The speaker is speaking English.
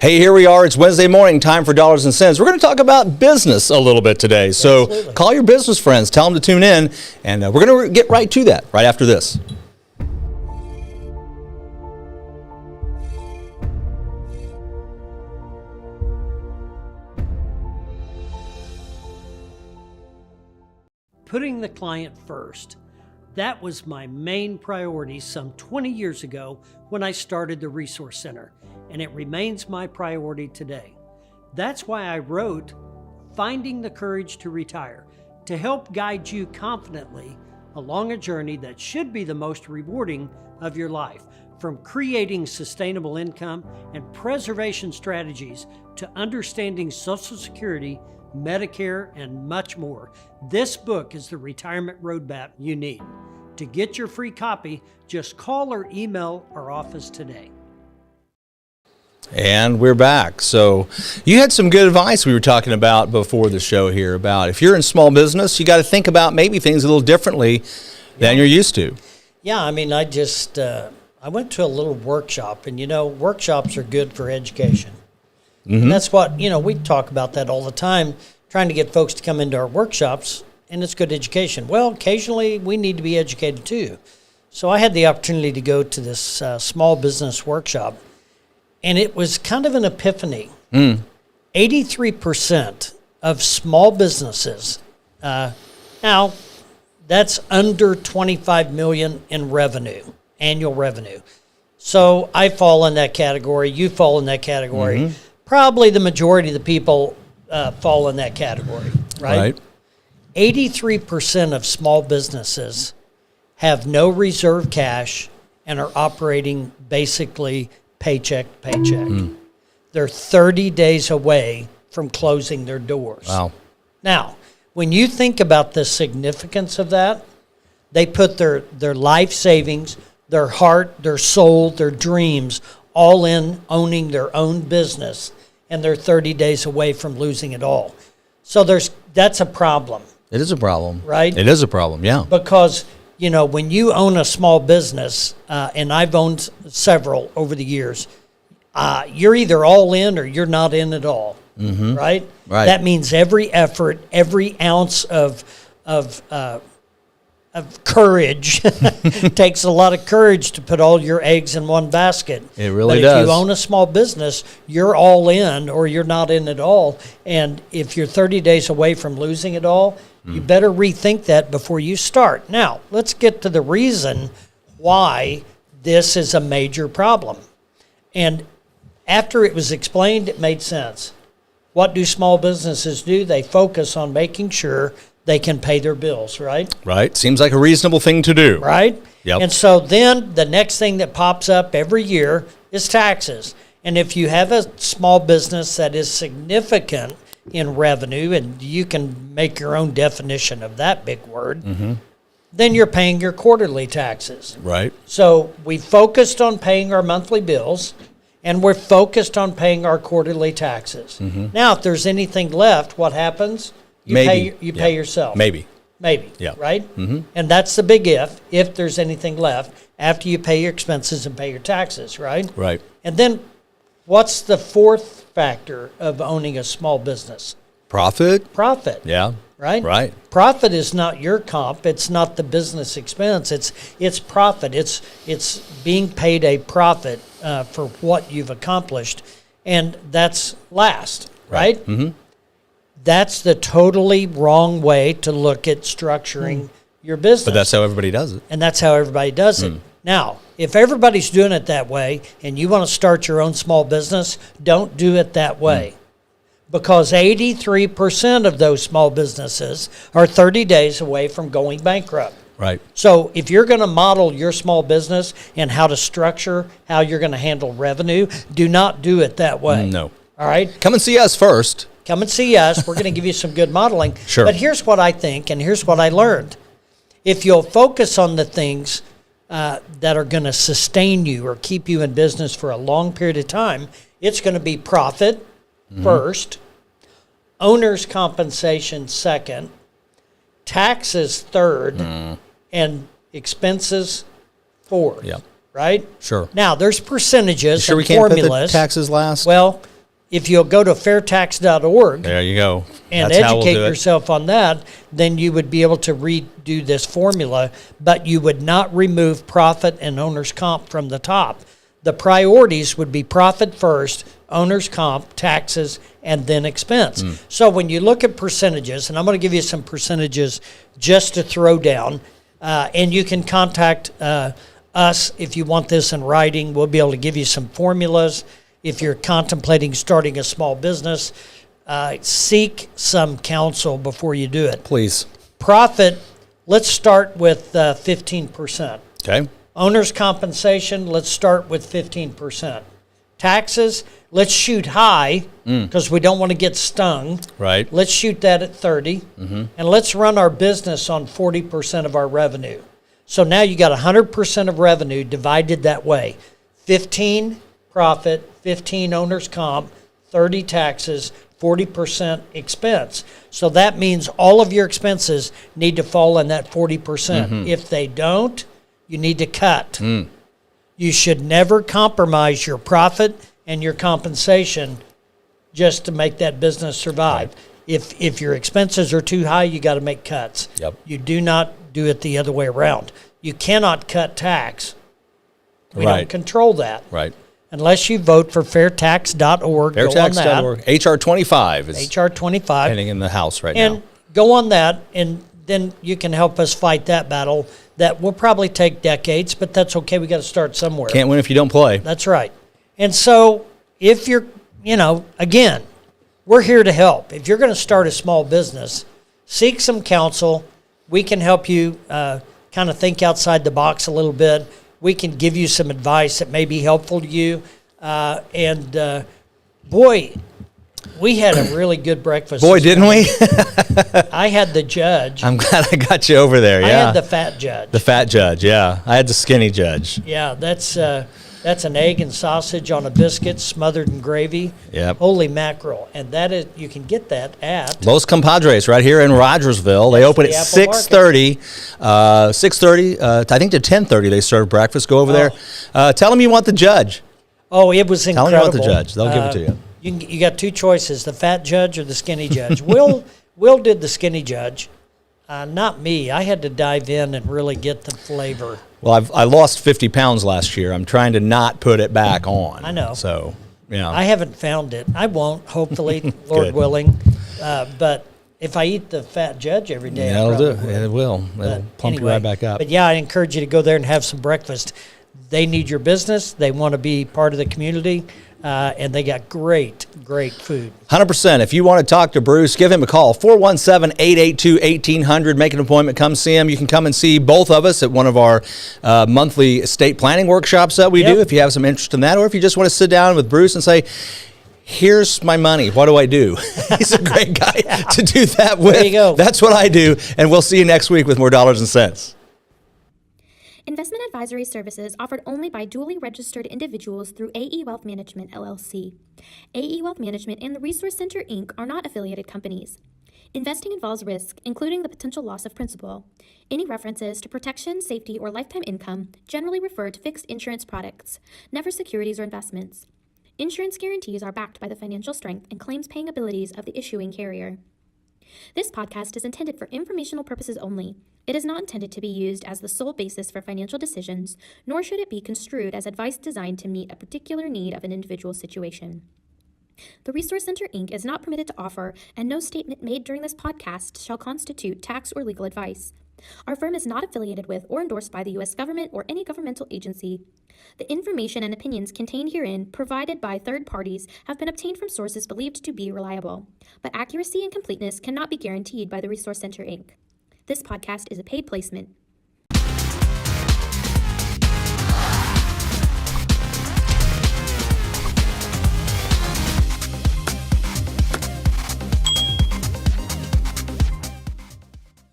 Hey, here we are. It's Wednesday morning, time for Dollars and Cents. We're going to talk about business a little bit today. So Absolutely. Call your business friends, tell them to tune in, and we're going to get right to that right after this. Putting the client first. That was my main priority some 20 years ago when I started the Resource Center, and it remains my priority today. That's why I wrote Finding the Courage to Retire, to help guide you confidently along a journey that should be the most rewarding of your life, from creating sustainable income and preservation strategies to understanding Social Security, Medicare, and much more. This book is the retirement roadmap you need. To get your free copy, just call or email our office today. And we're back. So you had some good advice we were talking about before the show here about if you're in small business, you got to think about maybe things a little differently than you're used to. Yeah, I mean, I went to a little workshop, and workshops are good for education. Mm-hmm. And that's what, we talk about that all the time, trying to get folks to come into our workshops, and it's good education. Well, occasionally we need to be educated too. So I had the opportunity to go to this small business workshop, and it was kind of an epiphany. 83% of small businesses, now that's under $25 million in revenue, annual revenue. So I fall in that category, you fall in that category. Mm-hmm. Probably the majority of the people fall in that category, right? 83% of small businesses have no reserve cash and are operating basically paycheck to paycheck. They're 30 days away from closing their doors. Wow. Now, when you think about the significance of that, they put their life savings, their heart, their soul, their dreams, all in owning their own business, and they're 30 days away from losing it all. So that's a problem. It is a problem. Right? It is a problem, yeah. Because, when you own a small business, and I've owned several over the years, you're either all in or you're not in at all, right? Right. That means every effort, every ounce of courage takes a lot of courage to put all your eggs in one basket. It really does. But does. if you own a small business, you're all in or you're not in at all. And if you're 30 days away from losing it all, you better rethink that before you start. Now, let's get to the reason why this is a major problem. And after it was explained, it made sense. What do small businesses do? They focus on making sure they can pay their bills, right? Right. Seems like a reasonable thing to do. Right? Yep. And so then the next thing that pops up every year is taxes. And if you have a small business that is significant in revenue, and you can make your own definition of that big word, then you're paying your quarterly taxes. Right. So we focused on paying our monthly bills, and we're focused on paying our quarterly taxes. Now, if there's anything left, what happens? You pay yourself. Maybe. Yeah. Right? And that's the big if there's anything left, after you pay your expenses and pay your taxes, right? Right. And then what's the fourth factor of owning a small business? Profit. Yeah. Right? Right. Profit is not your comp. It's not the business expense. It's profit. It's being paid a profit for what you've accomplished, and that's last, right? That's the totally wrong way to look at structuring your business. But that's how everybody does it. And that's how everybody does it. Now, if everybody's doing it that way and you want to start your own small business, don't do it that way. Because 83% of those small businesses are 30 days away from going bankrupt. Right. So if you're going to model your small business and how to structure, how you're going to handle revenue, do not do it that way. No. All right? Come and see us first. Come and see us. We're going to give you some good modeling. Sure. But here's what I think, and here's what I learned. If you'll focus on the things that are going to sustain you or keep you in business for a long period of time, it's going to be profit first, owner's compensation second, taxes third, and expenses fourth. Yep. right? Sure. Now, there's percentages Sure, we and can't put the formulas. taxes last. Well, if you'll go to fairtax.org There you go. and That's how we'll educate do it. yourself on that, then you would be able to redo this formula, but you would not remove profit and owner's comp from the top. The priorities would be profit first, owner's comp, taxes, and then expense. So when you look at percentages, and I'm going to give you some percentages just to throw down, and you can contact us if you want this in writing. We'll be able to give you some formulas. If you're contemplating starting a small business, seek some counsel before you do it. Please. Profit, let's start with 15%. Okay. Owner's compensation, let's start with 15%. Taxes, let's shoot high because we don't want to get stung. Right. Let's shoot that at 30. And let's run our business on 40% of our revenue. So now you got 100% of revenue divided that way. 15 profit, 15 owner's comp, 30 taxes, 40% expense. So that means all of your expenses need to fall in that 40%. If they don't, you need to cut. You should never compromise your profit and your compensation just to make that business survive. If your expenses are too high, you got to make cuts. Yep. You do not do it the other way around. You cannot cut tax. We don't control that. Right. Unless you vote for fairtax.org. Fairtax.org. HR 25 is HR 25. pending in the House right And now. go on that, and then you can help us fight that battle. That will probably take decades, but that's okay. We got to start somewhere. Can't win if you don't play. That's right. And so if you're, again, we're here to help. If you're going to start a small business, seek some counsel. We can help you kind of think outside the box a little bit. We can give you some advice that may be helpful to you. Boy, we had a really good breakfast. Boy, didn't we? I had the judge. I'm glad I got you over there. Yeah. I had the fat judge. The fat judge, yeah. I had the skinny judge. Yeah, that's an egg and sausage on a biscuit smothered in gravy. Yep. Holy mackerel. And that is, you can get that at Los Compadres right here in Rogersville. They open at the Apple 6:30. 6:30, I think to 10:30 they serve breakfast. Go over there. Tell them you want the judge. Oh, it was Tell incredible. them you want the judge. They'll give it to you. You got two choices, the fat judge or the skinny judge. Will did the skinny judge. Not me. I had to dive in and really get the flavor. Well, I lost 50 pounds last year. I'm trying to not put it back on. I know. So, yeah. I haven't found it. I won't, hopefully, Lord willing. But if I eat the fat judge every day, That'll I do. probably It will. It'll pump you right back up. But yeah, I encourage you to go there and have some breakfast. They need your business. They want to be part of the community. And they got great food. 100%. If you want to talk to Bruce, give him a call. 417-882-1800. Make an appointment. Come see him. You can come and see both of us at one of our monthly estate planning workshops that we do if you have some interest in that. Or if you just want to sit down with Bruce and say, here's my money. What do I do? He's a great guy to do that with. There you go. That's what I do. And we'll see you next week with more dollars and cents. Investment advisory services offered only by duly registered individuals through AE Wealth Management, LLC. AE Wealth Management and the Resource Center, Inc. are not affiliated companies. Investing involves risk, including the potential loss of principal. Any references to protection, safety, or lifetime income generally refer to fixed insurance products, never securities or investments. Insurance guarantees are backed by the financial strength and claims-paying abilities of the issuing carrier. This podcast is intended for informational purposes only. It is not intended to be used as the sole basis for financial decisions, nor should it be construed as advice designed to meet a particular need of an individual situation. The Resource Center, Inc. is not permitted to offer, and no statement made during this podcast shall constitute tax or legal advice. Our firm is not affiliated with or endorsed by the U.S. government or any governmental agency. The information and opinions contained herein, provided by third parties, have been obtained from sources believed to be reliable, but accuracy and completeness cannot be guaranteed by the Resource Center, Inc. This podcast is a paid placement.